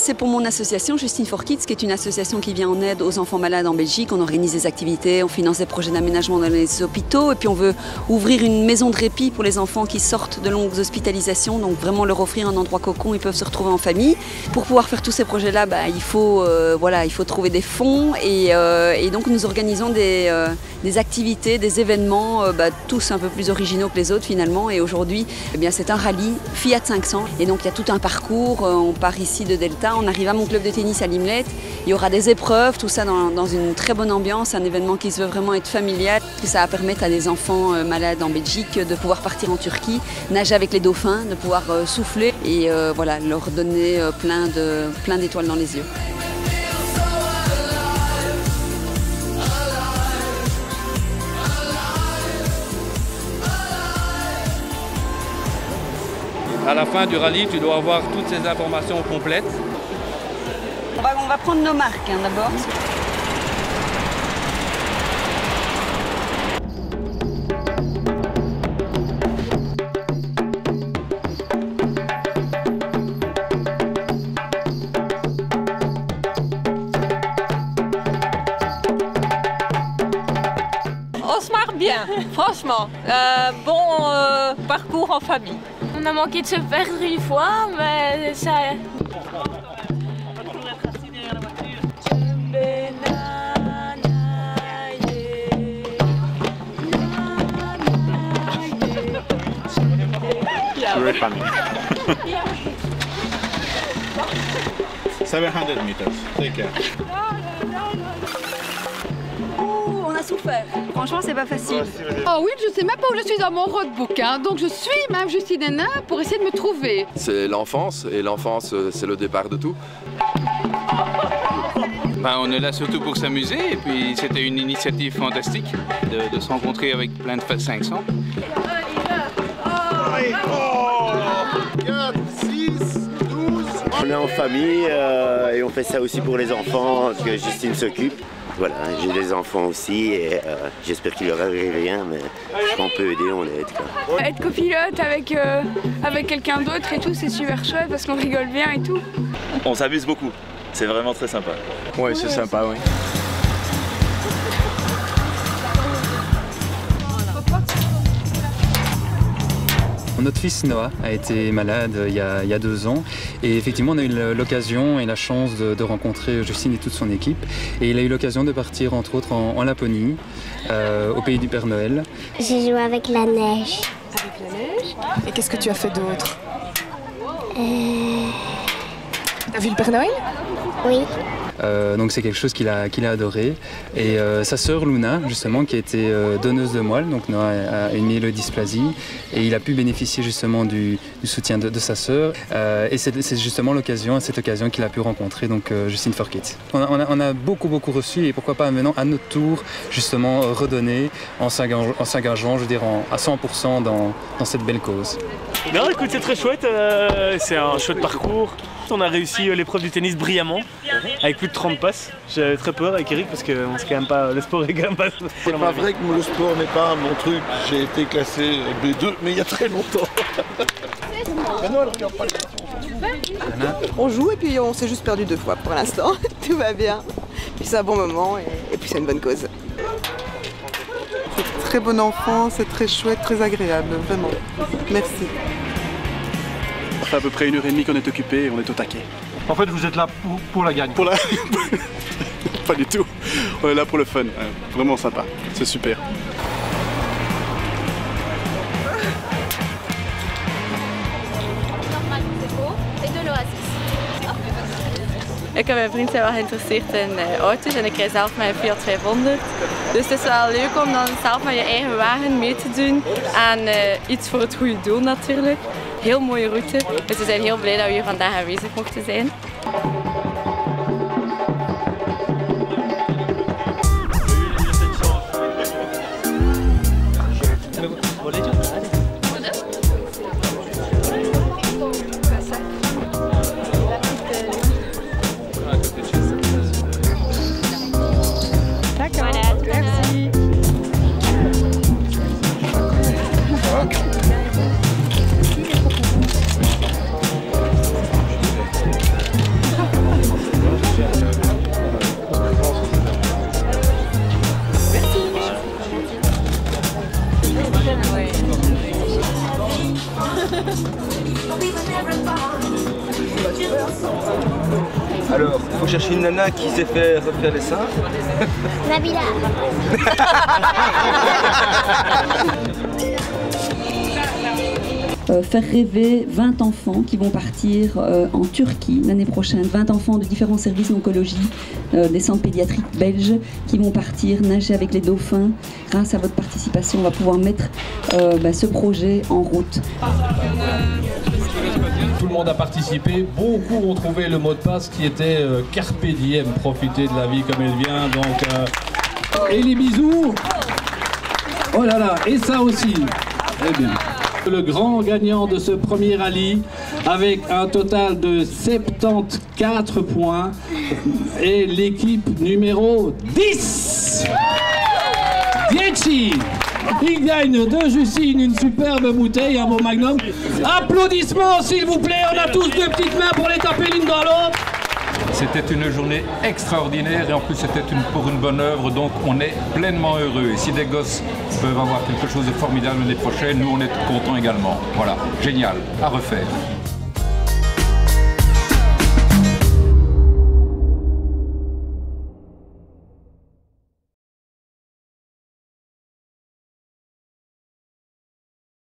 c'est pour mon association Justine for Kids, qui est une association qui vient en aide aux enfants malades en Belgique. On organise des activités, on finance des projets d'aménagement dans les hôpitaux et puis on veut ouvrir une maison de répit pour les enfants qui sortent de longues hospitalisations, donc vraiment leur offrir un endroit cocon, ils peuvent se retrouver en famille. Pour pouvoir faire tous ces projets-là, il faut trouver des fonds et donc nous organisons des activités, des événements, tous un peu plus originaux que les autres finalement. Et aujourd'hui, c'est un rallye Fiat 500 et donc il y a tout un parcours. On part ici de Delta, on arrive à mon club de tennis à Limlet. Il y aura des épreuves, tout ça dans une très bonne ambiance, un événement qui se veut vraiment être familial. Ça va permettre à des enfants malades en Belgique de pouvoir partir en Turquie, nager avec les dauphins, de pouvoir souffler et leur donner plein d'étoiles dans les yeux. À la fin du rallye, tu dois avoir toutes ces informations complètes. On va prendre nos marques d'abord. On se marre bien, franchement. Bon parcours en famille. On a manqué de se perdre une fois, mais ça... Very funny. 700 meters. Take care. On a souffert. Franchement, c'est pas facile. Oh oui, je sais même pas où je suis dans mon roadbook, donc je suis même Justine Hénin pour essayer de me trouver. C'est l'enfance, et l'enfance, c'est le départ de tout. On est là surtout pour s'amuser, et puis c'était une initiative fantastique de se rencontrer avec plein de Fiat 500. 4, 6, 12. On est en famille et on fait ça aussi pour les enfants que Justine s'occupe. Voilà, j'ai des enfants aussi et j'espère qu'il leur arrive rien, mais si on peut aider, on aide. Être copilote avec quelqu'un d'autre et tout, c'est super chouette parce qu'on rigole bien et tout. On s'amuse beaucoup, c'est vraiment très sympa. Ouais, c'est sympa, oui. Notre fils Noah a été malade il y a 2 ans et effectivement on a eu l'occasion et la chance de rencontrer Justine et toute son équipe et il a eu l'occasion de partir entre autres en Laponie, au pays du Père Noël. J'ai joué avec la neige. Avec la neige? Et qu'est-ce que tu as fait d'autre? T'as vu le Père Noël? Oui. Donc c'est quelque chose qu'il a adoré. Et sa sœur Luna, justement, qui a été donneuse de moelle, donc Noah a une myélodysplasie, et il a pu bénéficier justement du soutien de sa sœur. Et c'est justement à cette occasion qu'il a pu rencontrer donc Justine for Kids. On a beaucoup reçu, et pourquoi pas maintenant à notre tour justement redonner en s'engageant, je veux dire, à 100% dans cette belle cause. Non, écoute, c'est très chouette, c'est un chouette parcours. On a réussi l'épreuve du tennis brillamment, avec plus de 30 passes. J'avais très peur avec Eric parce que c'est quand même pas, le sport est quand même pas... C'est pas vrai que le sport n'est pas mon truc. J'ai été classé B2, mais il y a très longtemps. On joue et puis on s'est juste perdu 2 fois pour l'instant. Tout va bien. Puis c'est un bon moment et puis c'est une bonne cause. C'est très bon enfant, c'est très chouette, très agréable, vraiment. Merci. Ça fait à peu près 1h30 qu'on est occupé et on est au taquet. En fait, vous êtes là pour la gagne. Pas du tout. On est là pour le fun. Vraiment sympa. C'est super. Ik en mijn vriend zijn wel geïnteresseerd in auto's en ik rij zelf met een Fiat 500. Dus het is wel leuk om dan zelf met je eigen wagen mee te doen en iets voor het goede doel natuurlijk. Heel mooie route, dus we zijn heel blij dat we hier vandaag aanwezig mochten zijn. Alors, il faut chercher une nana qui sait faire les seins. Nabila. Faire rêver 20 enfants qui vont partir en Turquie l'année prochaine. 20 enfants de différents services d'oncologie, des centres pédiatriques belges qui vont partir nager avec les dauphins. Grâce à votre participation, on va pouvoir mettre ce projet en route. Tout le monde a participé, beaucoup ont trouvé le mot de passe qui était Carpe diem, profiter de la vie comme elle vient. Donc, et les bisous. Oh là là, et ça aussi. Eh bien. Le grand gagnant de ce premier rallye avec un total de 74 points est l'équipe numéro 10. 10. Il gagne de Justine une superbe bouteille, un beau magnum. Applaudissements s'il vous plaît, on a tous deux petites mains pour les taper l'une dans l'autre. C'était une journée extraordinaire et en plus c'était pour une bonne œuvre, donc on est pleinement heureux. Et si des gosses peuvent avoir quelque chose de formidable l'année prochaine, nous on est contents également. Voilà, génial, à refaire.